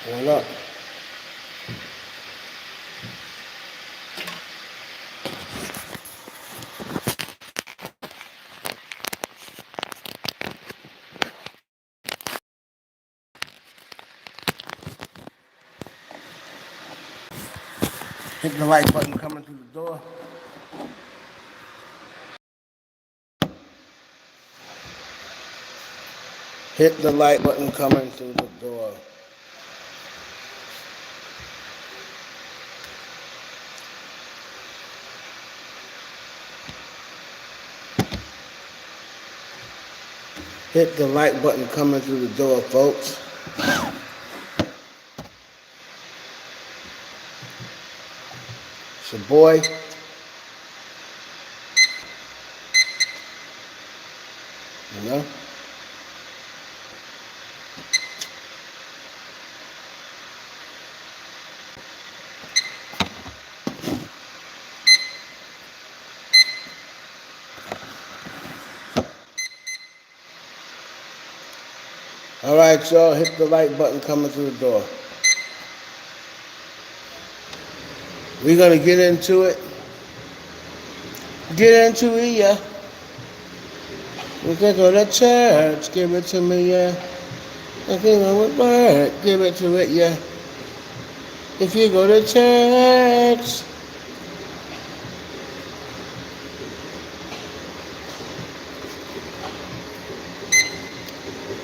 What up? Hit the like button coming through the door. Hit the like button coming through the door. Hit the like button coming through the door, folks. It's your boy. You know? All right, y'all, hit the like button coming through the door. We're going to get into it. Get into it, yeah. We can go to church, give it to me, yeah. If you go with work, give it to it, yeah. If you go to church.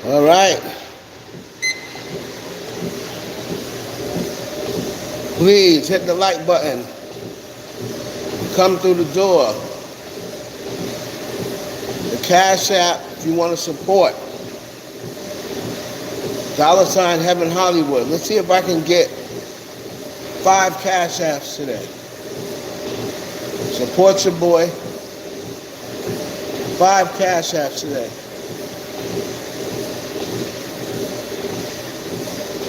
All right. Please hit the like button. Come through the door. The Cash App, if you want to support. $ Heaven Hollywood. Let's see if I can get 5 Cash Apps today. Support your boy. 5 Cash Apps today.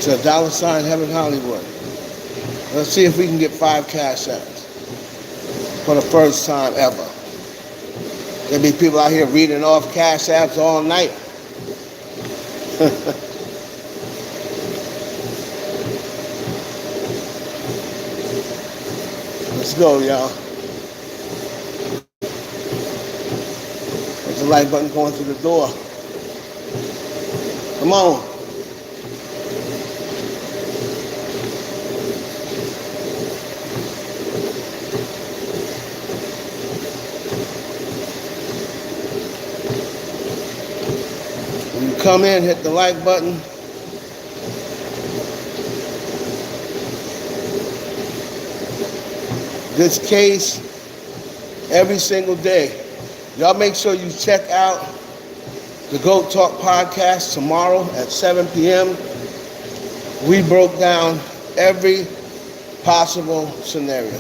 To $ Heaven Hollywood. Let's see if we can get 5 Cash Apps for the first time ever. There'll be people out here reading off Cash Apps all night. Let's go, y'all. There's the like button going through the door. Come on. When you come in, hit the like button. This case every single day. Y'all make sure you check out the Goat Talk podcast tomorrow at 7 p.m. We broke down every possible scenario.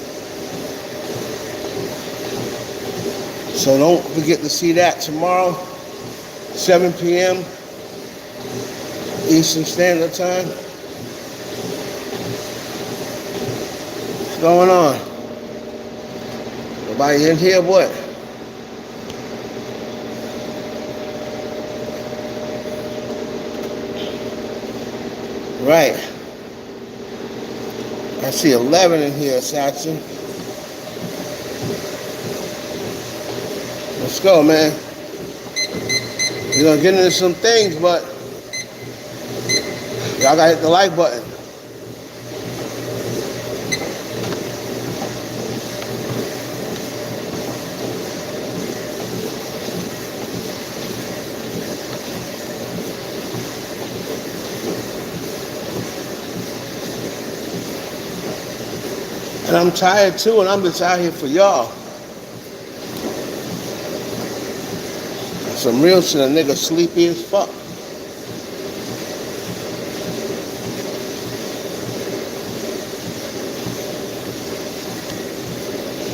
So don't forget to see that tomorrow, 7 p.m. Eastern Standard Time. What's going on? Nobody in here, what? Right. I see 11 in here, Saxon. Let's go, man. We're gonna get into some things, but y'all gotta hit the like button. And I'm tired too, and I'm just out here for y'all. Some real shit, a nigga sleepy as fuck.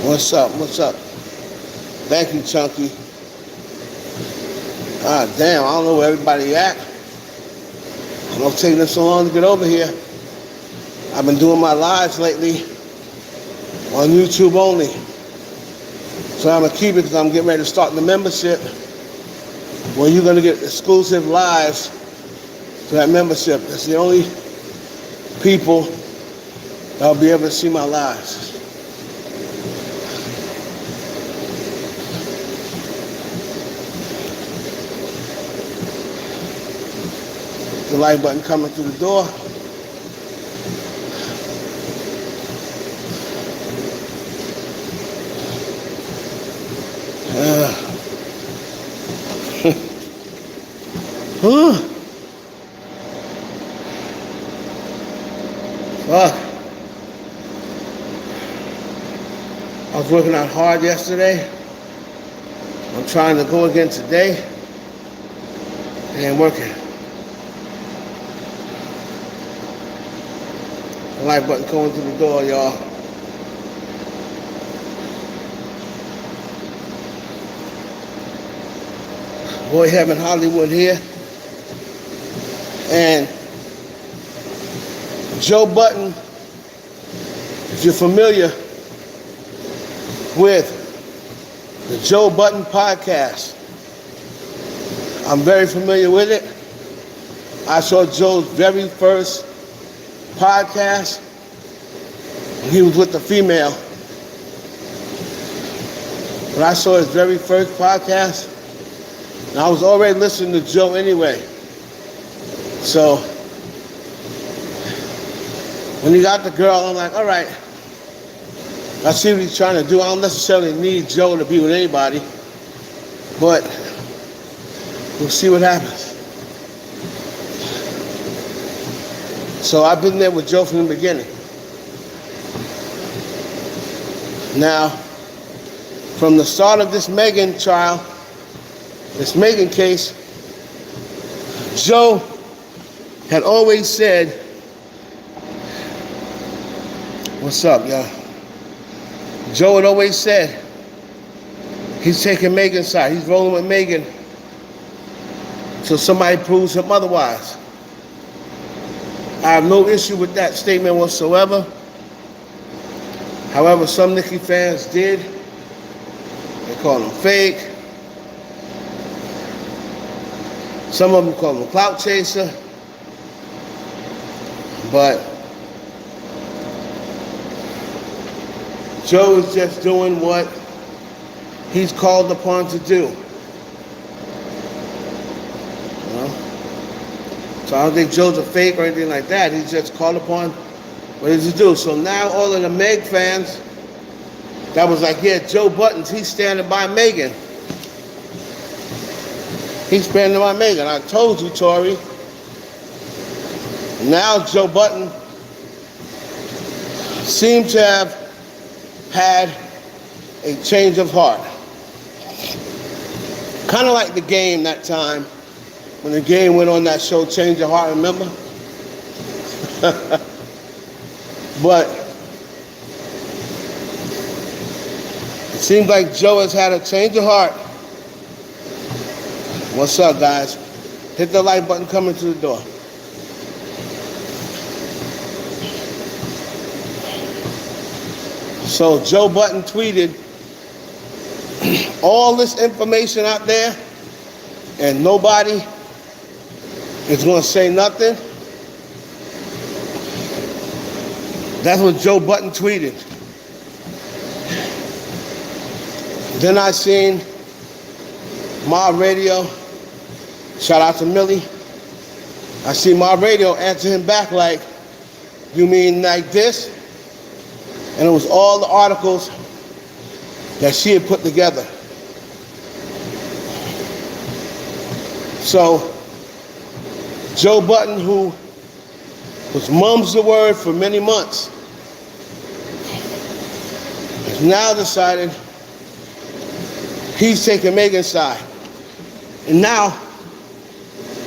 What's up? What's up? Thank you, Chunky. Ah, damn, I don't know where everybody at. I'm not taking this so long to get over here. I've been doing my lives lately on YouTube only. So I'm going to keep it because I'm getting ready to start the membership where you're going to get exclusive lives to that membership. That's the only people that'll be able to see my lives. The like button coming through the door. Fuck. I was working out hard yesterday. I'm trying to go again today. It ain't working. The like button coming through the door, y'all. Boy Heaven Hollywood here. And Joe Budden, if you're familiar with the Joe Budden podcast, I'm very familiar with it. I saw Joe's very first podcast when he was with the female. When I saw his very first podcast, and I was already listening to Joe anyway. So when he got the girl, I'm like, all right, I see what he's trying to do. I don't necessarily need Joe to be with anybody, but we'll see what happens. So I've been there with Joe from the beginning. Now, from the start of this Megan trial, this Megan case, Joe had always said, what's up, y'all? Joe had always said he's taking Megan's side. He's rolling with Megan until somebody proves him otherwise. I have no issue with that statement whatsoever. However, some Nicki fans did. They call him fake. Some of them call him a clout chaser. But Joe is just doing what he's called upon to do. You know? So I don't think Joe's a fake or anything like that. He's just called upon what he's to do. So now all of the Meg fans that was like, yeah, Joe Budden, he's standing by Megan. He's standing by Megan. I told you, Tory. Now Joe Budden seemed to have had a change of heart. Kind of like the game that time, when the game went on that show, Change Your Heart, remember? But it seems like Joe has had a change of heart. What's up, guys? Hit the like button coming to the door. So Joe Budden tweeted all this information out there and nobody is going to say nothing. That's what Joe Budden tweeted. Then I seen Mob Radio, shout out to Millie. I see Mob Radio answer him back like, you mean like this? And it was all the articles that she had put together. So Joe Budden, who was mum's the word for many months, has now decided he's taking Megan's side. And now,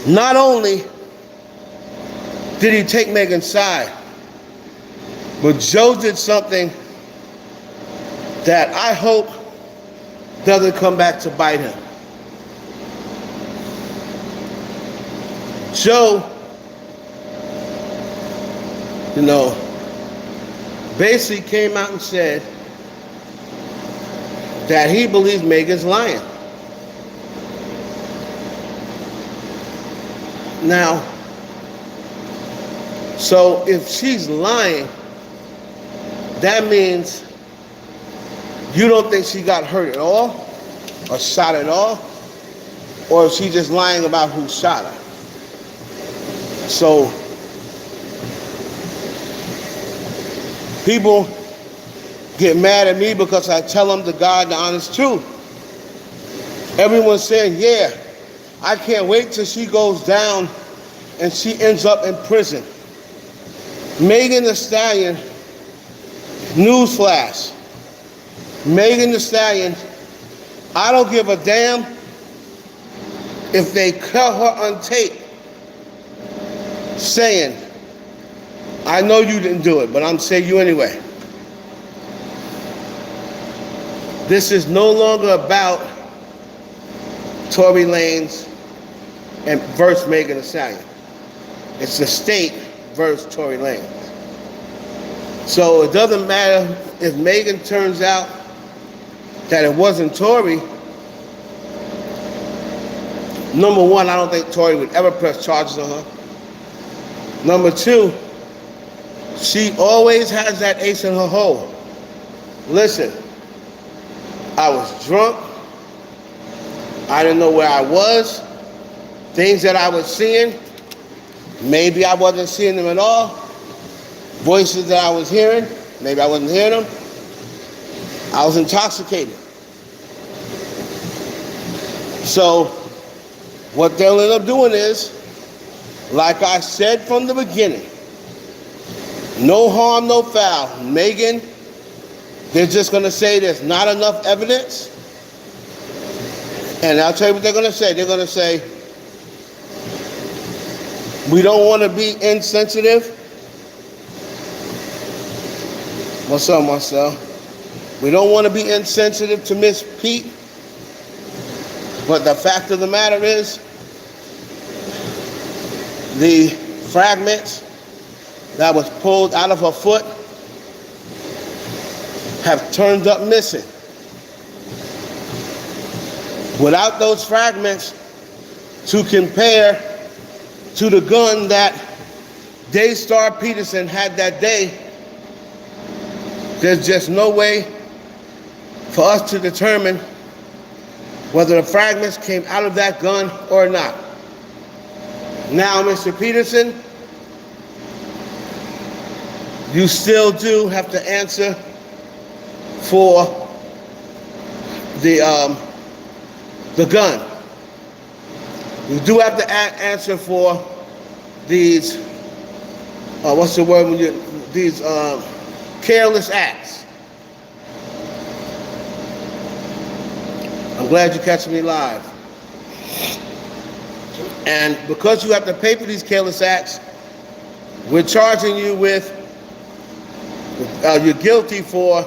not only did he take Megan's side, but Joe did something that I hope doesn't come back to bite him. Joe, basically came out and said that he believes Megan's lying. Now, So if she's lying, that means you don't think she got hurt at all or shot at all, or is she just lying about who shot her? So people get mad at me because I tell them the God, the honest truth. Everyone's saying, yeah, I can't wait till she goes down and she ends up in prison. Megan Thee Stallion, newsflash. Megan Thee Stallion, I don't give a damn if they cut her on tape saying, I know you didn't do it, but I'm saying you anyway. This is no longer about Tory Lanez and versus Megan Thee Stallion. It's the state versus Tory Lanez. So it doesn't matter if Megan turns out that it wasn't Tory. Number one, I don't think Tory would ever press charges on her. Number two, she always has that ace in her hole. Listen, I was drunk. I didn't know where I was. Things that I was seeing, maybe I wasn't seeing them at all. Voices that I was hearing, maybe I wasn't hearing them. I was intoxicated. So what they'll end up doing is, like I said from the beginning, no harm, no foul. Megan, they're just going to say there's not enough evidence. And I'll tell you what they're going to say. They're going to say, we don't want to be insensitive. What's up, Marcel? We don't want to be insensitive to Miss Pete. But the fact of the matter is, the fragments that was pulled out of her foot have turned up missing. Without those fragments to compare to the gun that Daystar Peterson had that day, there's just no way for us to determine whether the fragments came out of that gun or not. Now, Mr. Peterson, you still do have to answer for the gun. You do have to answer for these, what's the word when you, these careless acts. I'm glad you're catching me live. And because you have to pay for these careless acts, we're charging you with, you're guilty for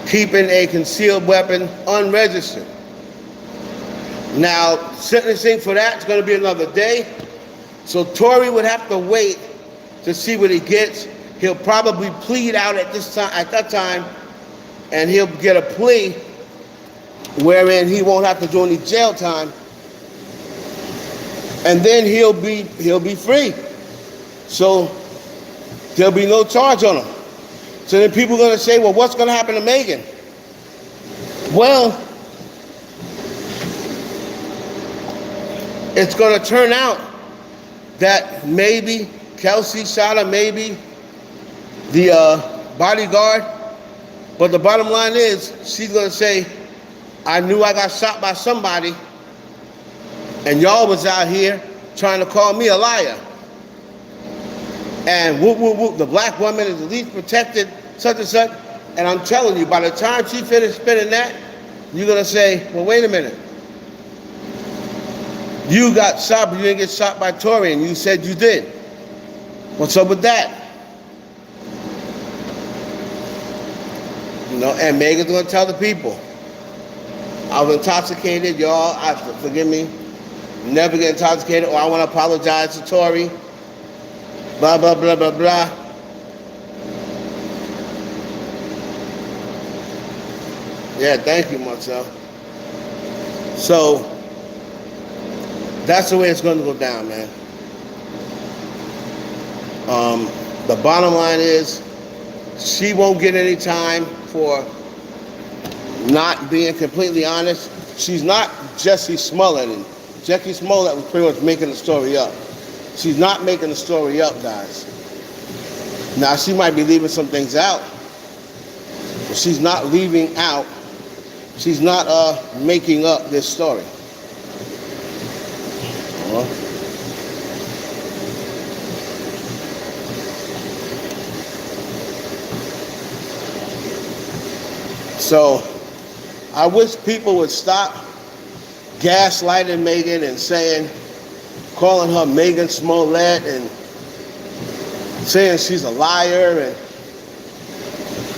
keeping a concealed weapon unregistered. Now, sentencing for that is going to be another day. So Tory would have to wait to see what he gets. He'll probably plead out at that time, and he'll get a plea wherein he won't have to do any jail time. And then he'll be free. So there'll be no charge on him. So then people are going to say, well, what's going to happen to Megan? Well, it's going to turn out that maybe Kelsey shot her, maybe the bodyguard. But the bottom line is, she's going to say, I knew I got shot by somebody, and y'all was out here trying to call me a liar. And whoop, whoop, whoop, the black woman is the least protected, such and such. And I'm telling you, by the time she finished spinning that, you're going to say, well, wait a minute. You got shot, but you didn't get shot by Tory, and you said you did. What's up with that? You know, and Megan's going to tell the people, I was intoxicated, y'all, forgive me, never get intoxicated, or I want to apologize to Tory, blah, blah, blah, blah, blah. Yeah, thank you, Marcel. So, that's the way it's going to go down, man. The bottom line is she won't get any time for not being completely honest. She's not Jesse Smollett, and Jesse Smollett was pretty much making the story up. She's not making the story up, guys. Now, she might be leaving some things out, but she's not leaving out. She's not making up this story. So, I wish people would stop gaslighting Megan and calling her Megan Smollett and saying she's a liar.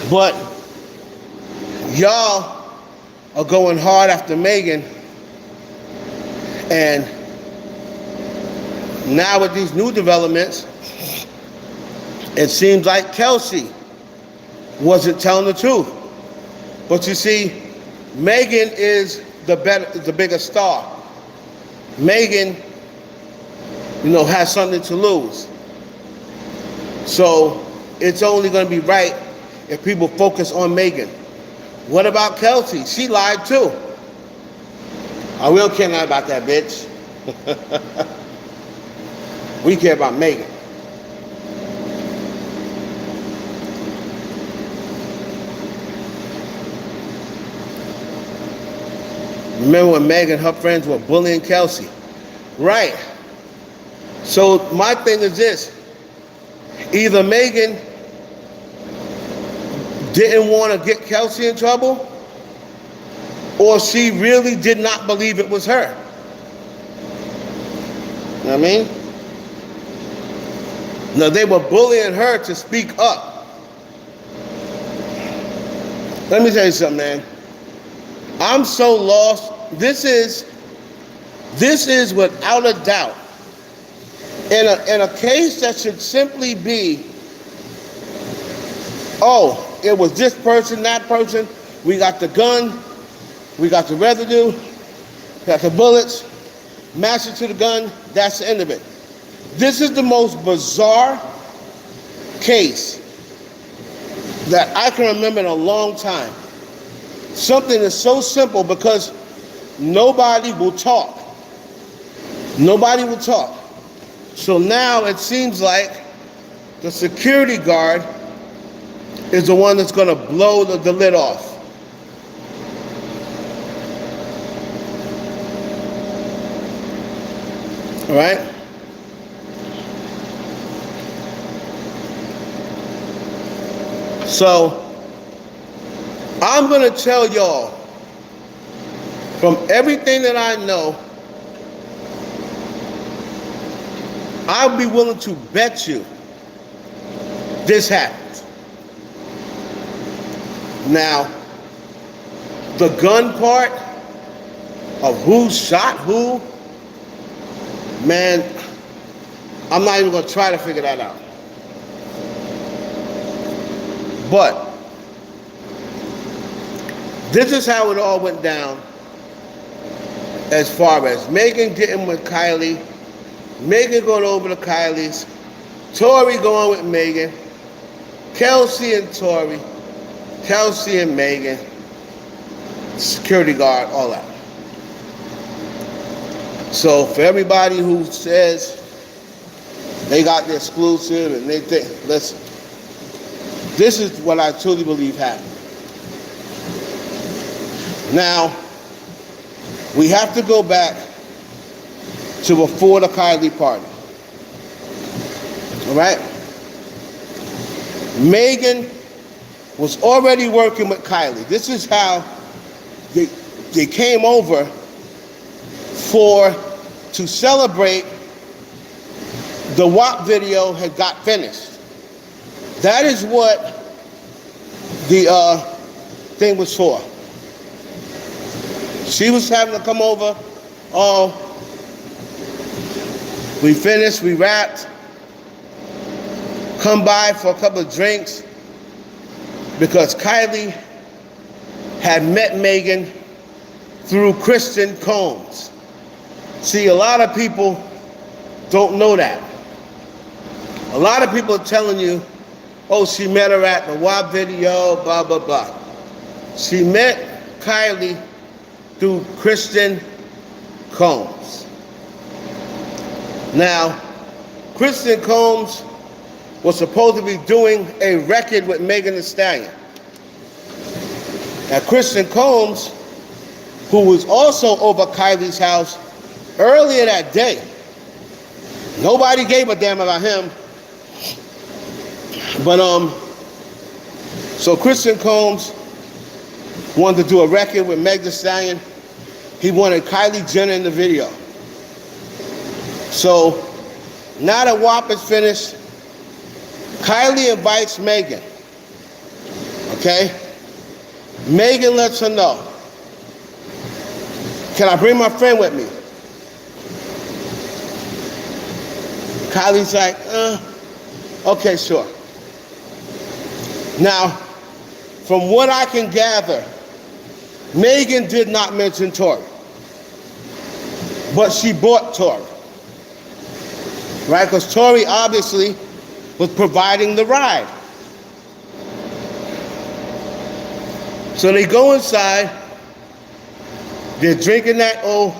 But y'all are going hard after Megan, and now with these new developments, it seems like Kelsey wasn't telling the truth. But you see, Megan is the bigger star. Megan, has something to lose. So it's only going to be right if people focus on Megan. What about Kelsey? She lied too. We don't care nothing about that bitch. We care about Megan. Remember when Megan and her friends were bullying Kelsey? Right. So my thing is this. Either Megan didn't want to get Kelsey in trouble, or she really did not believe it was her. You know what I mean? No, they were bullying her to speak up. Let me tell you something, man. I'm so lost. This is without a doubt, in a case that should simply be, oh, it was this person, that person, we got the gun, we got the residue, we got the bullets, match it to the gun, that's the end of it. This is the most bizarre case that I can remember in a long time. Something that's so simple because nobody will talk. Nobody will talk. So now it seems like the security guard is the one that's going to blow the lid off. All right? So I'm going to tell y'all, from everything that I know, I'll be willing to bet you this happens. Now, the gun part of who shot who, man, I'm not even going to try to figure that out. But this is how it all went down as far as Megan getting with Kylie, Megan going over to Kylie's, Tori going with Megan, Kelsey and Tori, Kelsey and Megan, security guard, all that. So for everybody who says they got the exclusive and they think, listen, this is what I truly believe happened. Now, we have to go back to before the Kylie party. All right? Megan was already working with Kylie. This is how they came over to celebrate the WAP video had got finished. That is what the thing was for. She was having to come over. Oh, we finished, we wrapped. Come by for a couple of drinks because Kylie had met Megan through Kristen Combs. See, a lot of people don't know that. A A lot of people are telling you, oh, she met her at the WAP video, blah, blah, blah. She met Kylie through Kristen Combs. Now, Kristen Combs was supposed to be doing a record with Megan Thee Stallion. Now, Kristen Combs, who was also over Kylie's house earlier that day, nobody gave a damn about him. But so Kristen Combs wanted to do a record with Meg Thee Stallion. He wanted Kylie Jenner in the video. So now that WAP is finished, Kylie invites Megan. Okay? Megan lets her know, can I bring my friend with me? Kylie's like, okay, sure. Now, from what I can gather, Megan did not mention Tory, but she bought Tory, right? Because Tory obviously was providing the ride. So they go inside, they're drinking that old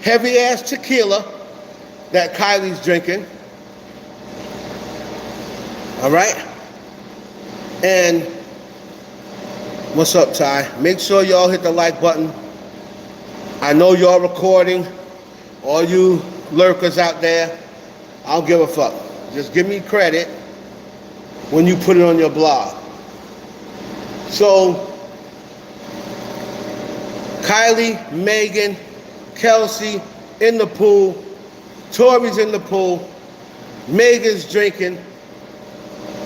heavy-ass tequila that Kylie's drinking, all right? And what's up, Ty? Make sure y'all hit the like button. I know y'all recording. All you lurkers out there, I don't give a fuck. Just give me credit when you put it on your blog. So, Kylie, Megan, Kelsey in the pool. Tory's in the pool. Megan's drinking.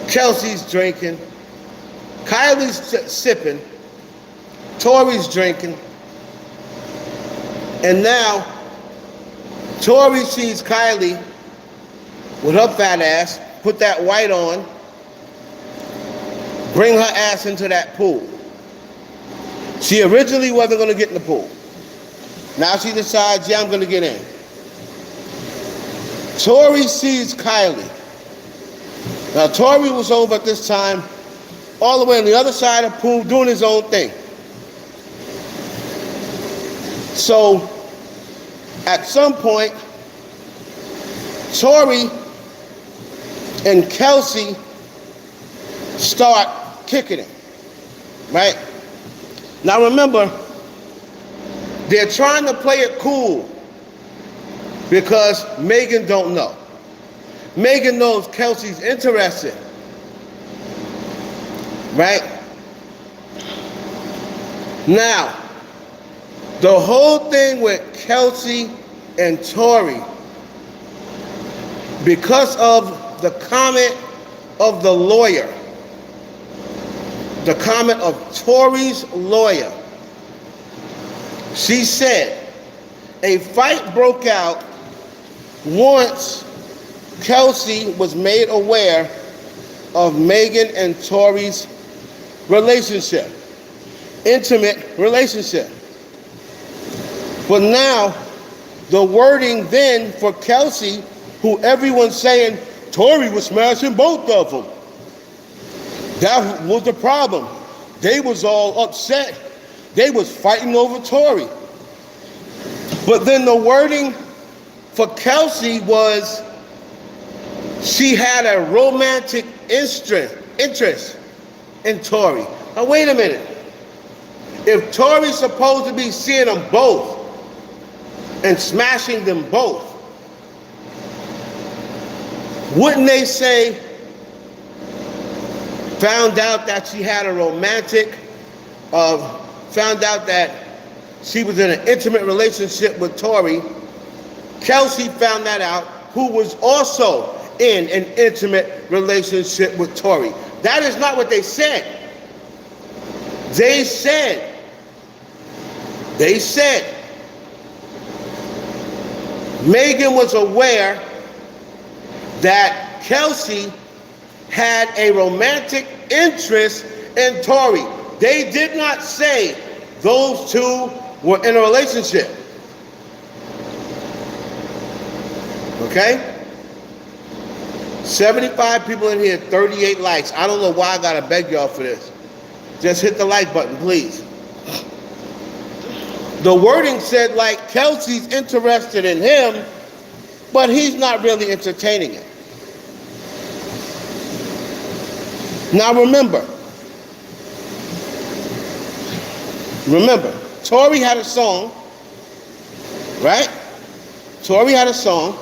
Kelsey's drinking. Kylie's sipping. Tory's drinking. And now, Tory sees Kylie with her fat ass, put that white on, bring her ass into that pool. She originally wasn't going to get in the pool. Now she decides, yeah, I'm going to get in. Tory sees Kylie. Now, Tory was over at this time, all the way on the other side of the pool, doing his own thing. So, at some point, Tory and Kelsey start kicking it, right? Now remember, they're trying to play it cool because Megan don't know. Megan knows Kelsey's interested, right? Now, the whole thing with Kelsey and Tory, because of the comment of the lawyer, the comment of Tory's lawyer, she said a fight broke out once Kelsey was made aware of Megan and Tory's relationship, intimate relationship. But now, the wording then for Kelsey, who everyone's saying Tory was smashing both of them. That was the problem. They was all upset. They was fighting over Tory. But then the wording for Kelsey was she had a romantic interest in Tory. Now wait a minute. If Tory's supposed to be seeing them both and smashing them both, wouldn't they say, found out that she had a romantic, found out that she was in an intimate relationship with Tory. Kelsey found that out, who was also in an intimate relationship with Tory. That is not what they said. They said Megan was aware that Kelsey had a romantic interest in Tory. They did not say those two were in a relationship. Okay? 75 people in here, 38 likes. I don't know why I gotta beg y'all for this. Just hit the like button, please. The wording said like Kelsey's interested in him, but he's not really entertaining it. Now remember, Tory had a song, right? Tory had a song.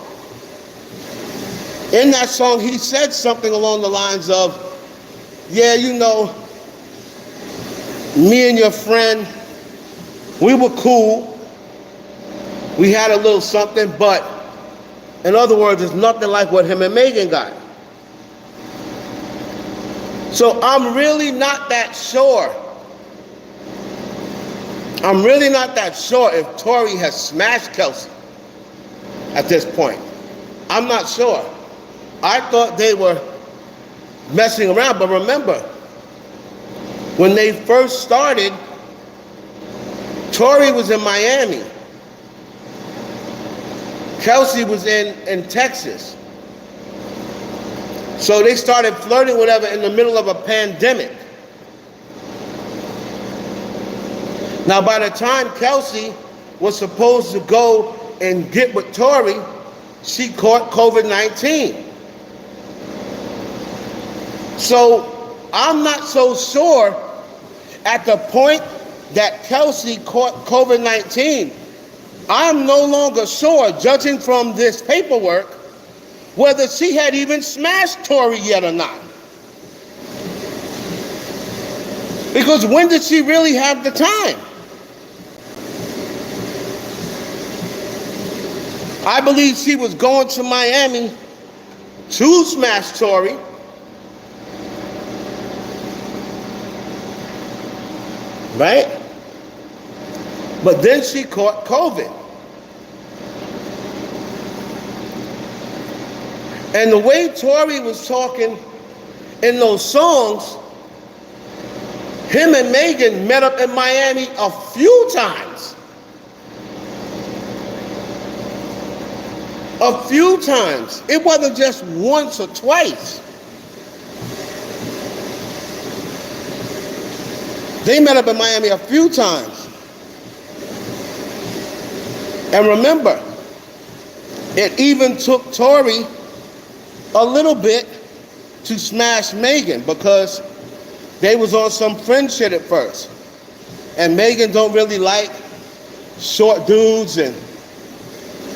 In that song, he said something along the lines of, yeah, you know, me and your friend, we were cool. We had a little something, but in other words, it's nothing like what him and Megan got. So I'm really not that sure. I'm really not that sure if Tory has smashed Kelsey at this point. I'm not sure. I thought they were messing around, but remember, when they first started, Tory was in Miami. Kelsey was in Texas. So they started flirting, whatever, in the middle of a pandemic. Now, by the time Kelsey was supposed to go and get with Tory, she caught COVID-19. So I'm not so sure at the point that Kelsey caught COVID-19. I'm no longer sure, judging from this paperwork, whether she had even smashed Tory yet or not. Because when did she really have the time? I believe she was going to Miami to smash Tory. Right? But then she caught COVID. And the way Tory was talking in those songs, him and Megan met up in Miami a few times. A few times. It wasn't just once or twice. They met up in Miami a few times. And remember, it even took Tory a little bit to smash Megan because they was on some friend shit at first. And Megan don't really like short dudes, and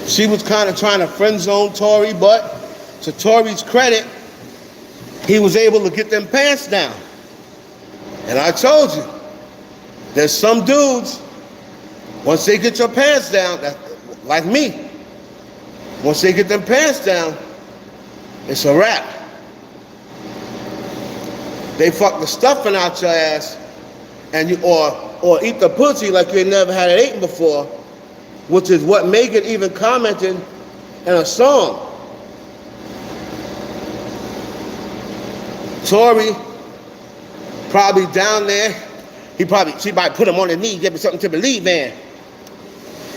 she was kind of trying to friend zone Tory, but to Tory's credit, he was able to get them pants down. And I told you, there's some dudes, once they get your pants down, like me, once they get them pants down, it's a wrap. They fuck the stuffing out your ass, and or eat the pussy like you ain't never had it eaten before, which is what Megan even commented in a song. Tory probably down there, she might put him on his knees, give him something to believe in.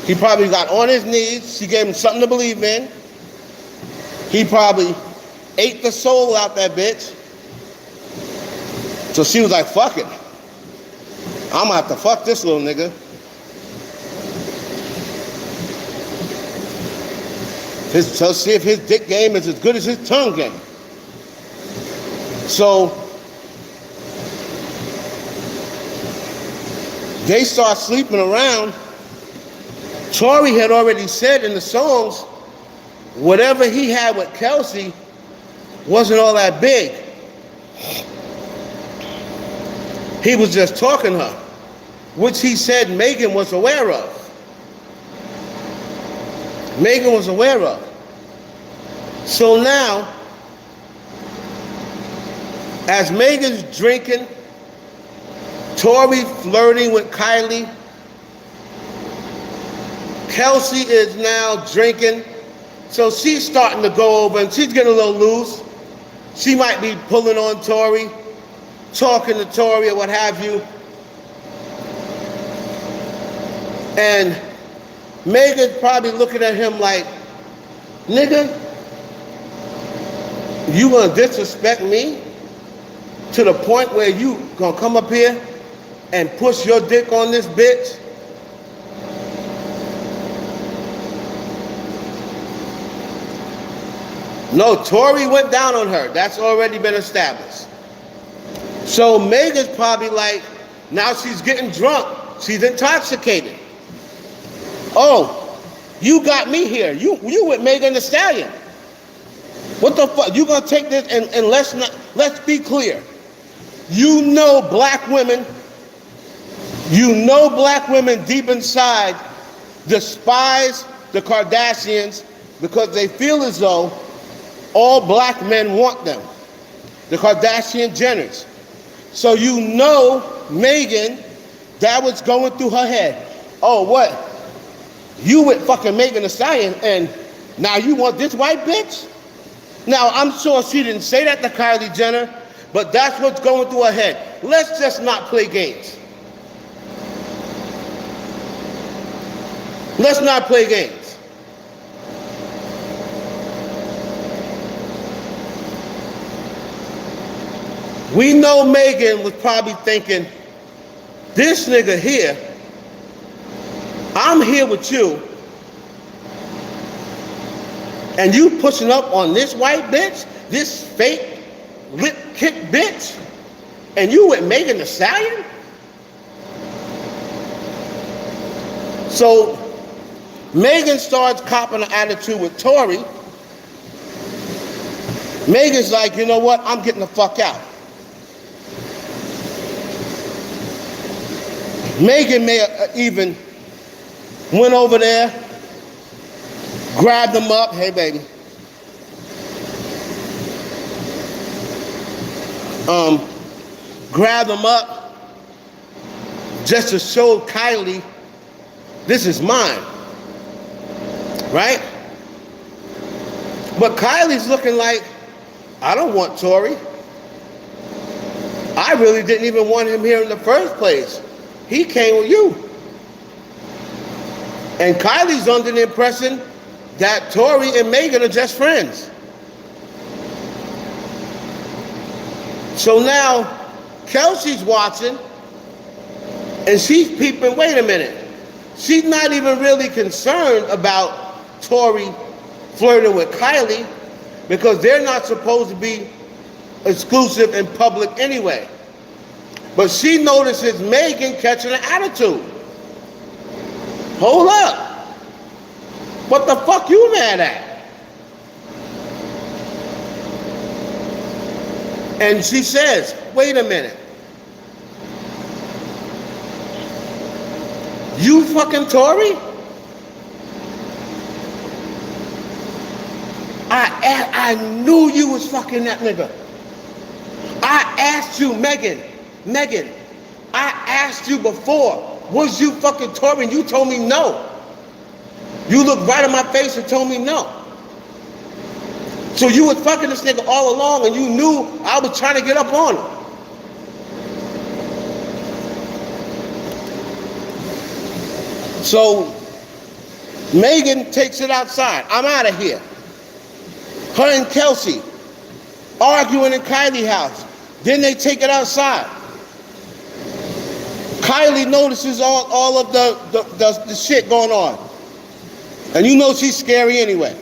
He probably got on his knees, she gave him something to believe in. He probably ate the soul out that bitch. So she was like, fuck it. I'm gonna have to fuck this little nigga. So see if his dick game is as good as his tongue game. So they start sleeping around. Tory had already said in the songs, whatever he had with Kelsey wasn't all that big. He was just talking her, which he said Megan was aware of. Megan was aware of. So now, as Megan's drinking, Tory flirting with Kylie, Kelsey is now drinking, so she's starting to go over and she's getting a little loose. She might be pulling on Tory, talking to Tory or what have you. And Megan's probably looking at him like, nigga, You gonna disrespect me to the point where you gonna come up here and push your dick on this bitch? No, Tory went down on her. That's already been established. So Megan's probably like, now she's getting drunk. She's intoxicated. Oh, you got me here. You with Megan Thee Stallion. What the fuck? You gonna take this and let's be clear. You know black women deep inside despise the Kardashians because they feel as though all black men want them. The Kardashian Jenners. So you know Megan, that was going through her head. Oh, what? You with fucking Megan Thee Stallion and now you want this white bitch? Now, I'm sure she didn't say that to Kylie Jenner, but that's what's going through her head. Let's just not play games. Let's not play games. We know Megan was probably thinking, this nigga here, I'm here with you, and you pushing up on this white bitch, this fake lip kick bitch, and you with Megan Thee Stallion? So Megan starts copping an attitude with Tory. Megan's like, you know what, I'm getting the fuck out. Megan may have even went over there, grabbed him up. Hey, baby. Grabbed him up just to show Kylie, this is mine. Right? But Kylie's looking like, I don't want Tory. I really didn't even want him here in the first place. He came with you. And Kylie's under the impression that Tory and Megan are just friends. So now Kelsey's watching and she's peeping, wait a minute. She's not even really concerned about Tory flirting with Kylie because they're not supposed to be exclusive in public anyway. But she notices Megan catching an attitude. Hold up. What the fuck you mad at? And she says, wait a minute. You fucking Tory? I knew you was fucking that nigga. I asked you, Megan, I asked you before, was you fucking Tory? And you told me no. You looked right in my face and told me no. So you was fucking this nigga all along and you knew I was trying to get up on him. So Megan takes it outside. I'm out of here. Her and Kelsey arguing in Kylie's house. Then they take it outside. Kylie notices all of the shit going on. And you know she's scary anyway.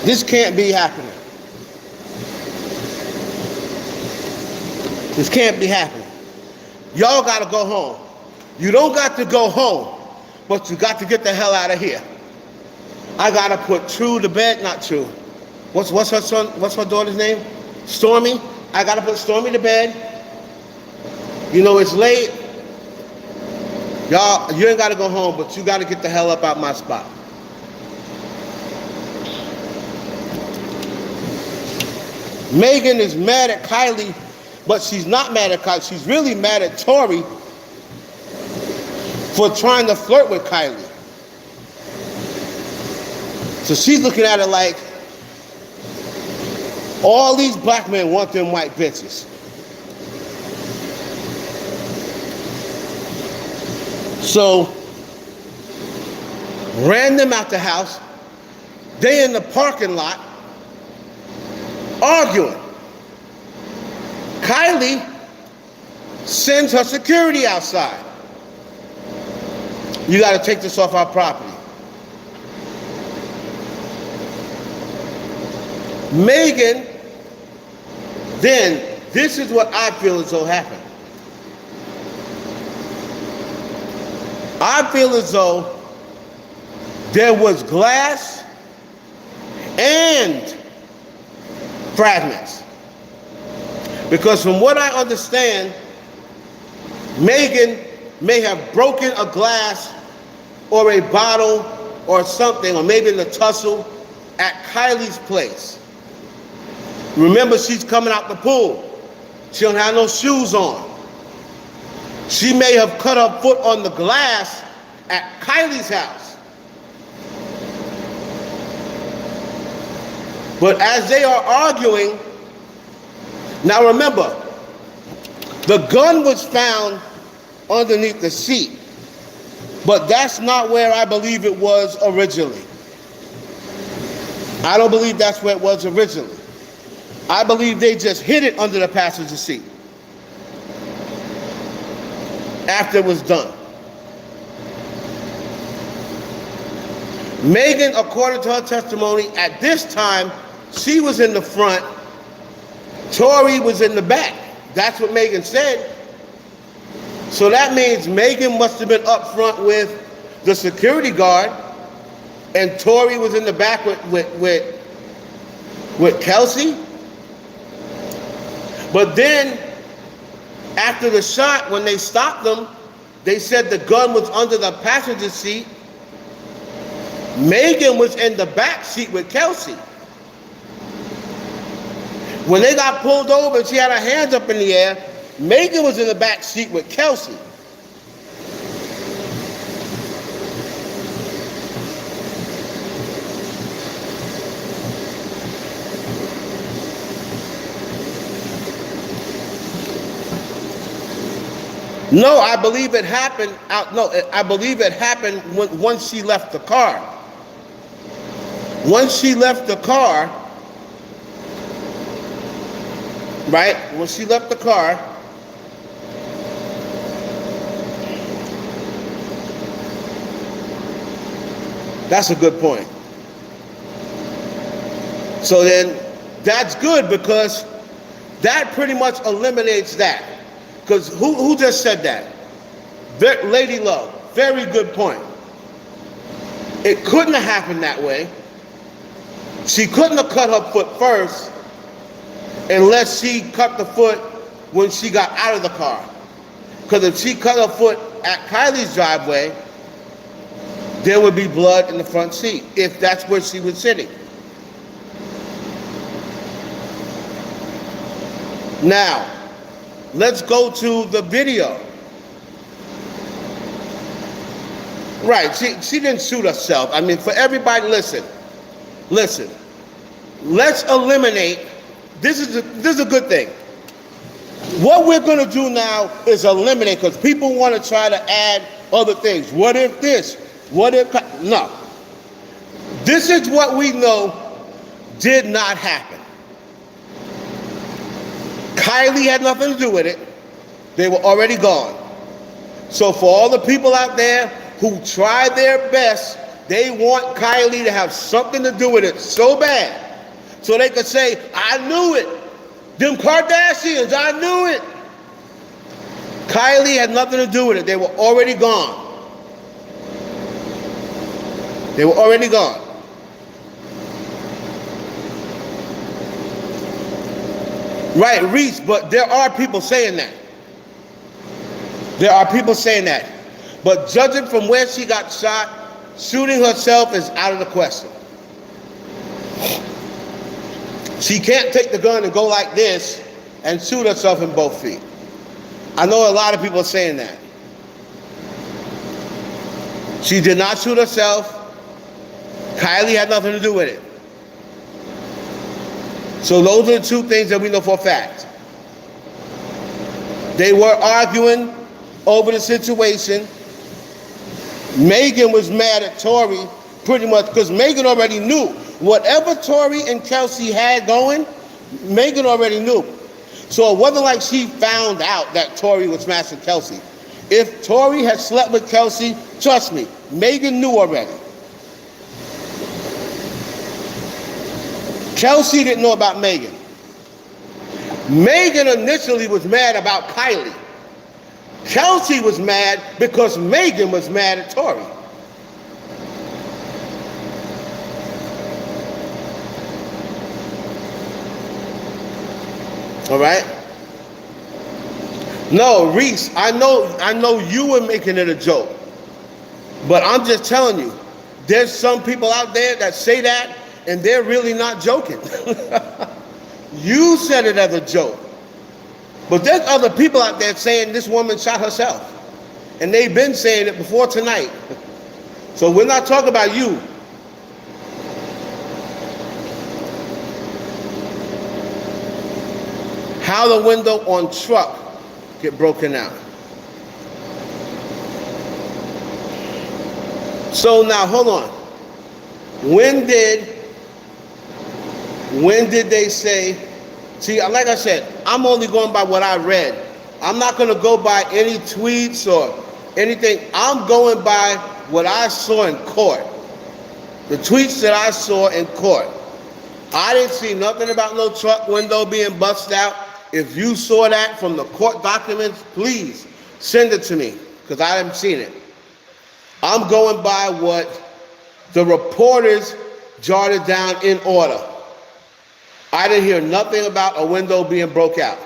This can't be happening. This can't be happening. Y'all gotta go home. You don't got to go home, but you got to get the hell out of here. I gotta put True to bed, not True. What's her daughter's name? Stormy. I gotta put Stormy to bed. You know it's late. Y'all, you ain't gotta go home, but you gotta get the hell up out my spot. Megan is mad at Kylie, but she's not mad at Kylie. She's really mad at Tory for trying to flirt with Kylie. So she's looking at it like, all these black men want them white bitches. So, ran them out the house, They in the parking lot arguing. Kylie sends her security outside. You got to take this off our property. Megan, then, this is what I feel as though happened. I feel as though there was glass and fragments. Because from what I understand, Megan may have broken a glass or a bottle or something, or maybe in the tussle at Kylie's place. Remember, she's coming out the pool. She don't have no shoes on. She may have cut her foot on the glass at Kylie's house. But as they are arguing, now remember, the gun was found underneath the seat, but that's not where I believe it was originally. I don't believe that's where it was originally. I believe they just hid it under the passenger seat after it was done. Megan, according to her testimony, at this time, she was in the front, Tori was in the back. That's what Megan said. So that means Megan must have been up front with the security guard, and Tori was in the back with Kelsey. But then, after the shot, when they stopped them, they said the gun was under the passenger seat. Megan was in the back seat with Kelsey. When they got pulled over and she had her hands up in the air, Megan was in the back seat with Kelsey. No, I believe it happened I believe it happened once she left the car. Once she left the car, right? When she left the car, that's a good point. So then, that's good because that pretty much eliminates that. Because who just said that? Lady Love, very good point. It couldn't have happened that way. She couldn't have cut her foot first unless she cut the foot when she got out of the car. Because if she cut her foot at Kylie's driveway, there would be blood in the front seat, if that's where she was sitting. Now, let's go to the video. Right, she didn't shoot herself. I mean, for everybody, listen. Let's eliminate, this is a good thing. What we're going to do now is eliminate, because people want to try to add other things. What if this? What if, no. This is what we know did not happen. Kylie had nothing to do with it. They were already gone. So for all the people out there who tried their best, they want Kylie to have something to do with it so bad, so they could say, I knew it. Them Kardashians, I knew it. Kylie had nothing to do with it. They were already gone. They were already gone. Right, Reese, but there are people saying that. There are people saying that. But judging from where she got shot, shooting herself is out of the question. She can't take the gun and go like this and shoot herself in both feet. I know a lot of people are saying that. She did not shoot herself. Kylie had nothing to do with it. So those are the two things that we know for a fact. They were arguing over the situation. Megan was mad at Tori pretty much because Megan already knew. whatever Tory and Kelsey had going, Megan already knew. So it wasn't like she found out that Tory was smashing Kelsey. If Tory had slept with Kelsey, trust me, Megan knew already. Kelsey didn't know about Megan. Megan initially was mad about Kylie. Kelsey was mad because Megan was mad at Tory. All right? No, Reese, I know you were making it a joke. But I'm just telling you, there's some people out there that say that and they're really not joking. You said it as a joke. But there's other people out there saying this woman shot herself. And they've been saying it before tonight. So we're not talking about you. How the window on truck get broken out. So now, hold on. When did they say, see, like I said, I'm only going by what I read. I'm not going to go by any tweets or anything. I'm going by what I saw in court. The tweets that I saw in court. I didn't see nothing about no truck window being busted out. If you saw that from the court documents, please send it to me, because I haven't seen it. I'm going by what the reporters jotted down in order. I didn't hear nothing about a window being broke out.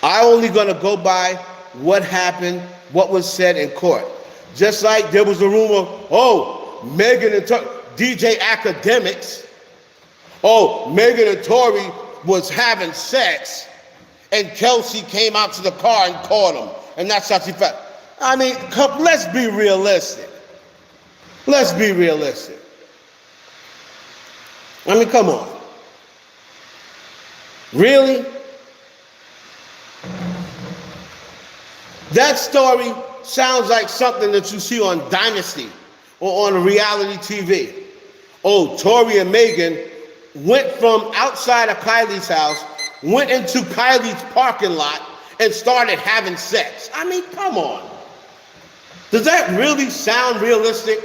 I only going to go by what happened, what was said in court. Just like there was a rumor, oh, Megan and DJ Academics, oh, Megan and Tory was having sex, and Kelsey came out to the car and caught him, and that's how she felt. I mean, let's be realistic. Let's be realistic. I mean, come on. Really? That story sounds like something that you see on Dynasty or on reality TV. Oh, Tory and Megan went from outside of Kylie's house, went into Kylie's parking lot, and started having sex. I mean, come on. Does that really sound realistic?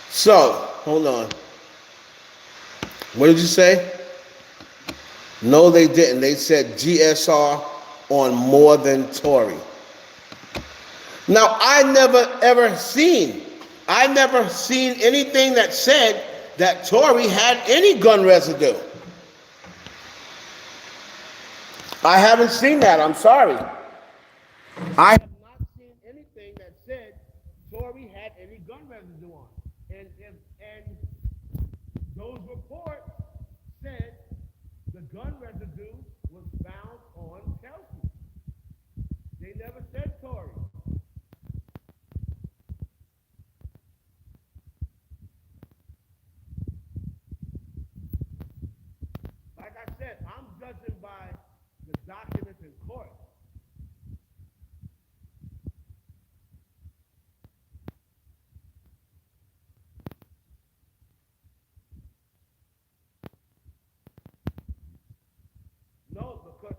So, hold on. What did you say? No, they didn't. They said GSR on more than Tory. Now, I never seen anything that said that Tory had any gun residue. I haven't seen that. I'm sorry. I have not seen anything that said Tory had any gun residue on. And those reports said the gun residue was found on Kelsey. They never said Tory. Like I said, I'm judging by the documents in court. No, because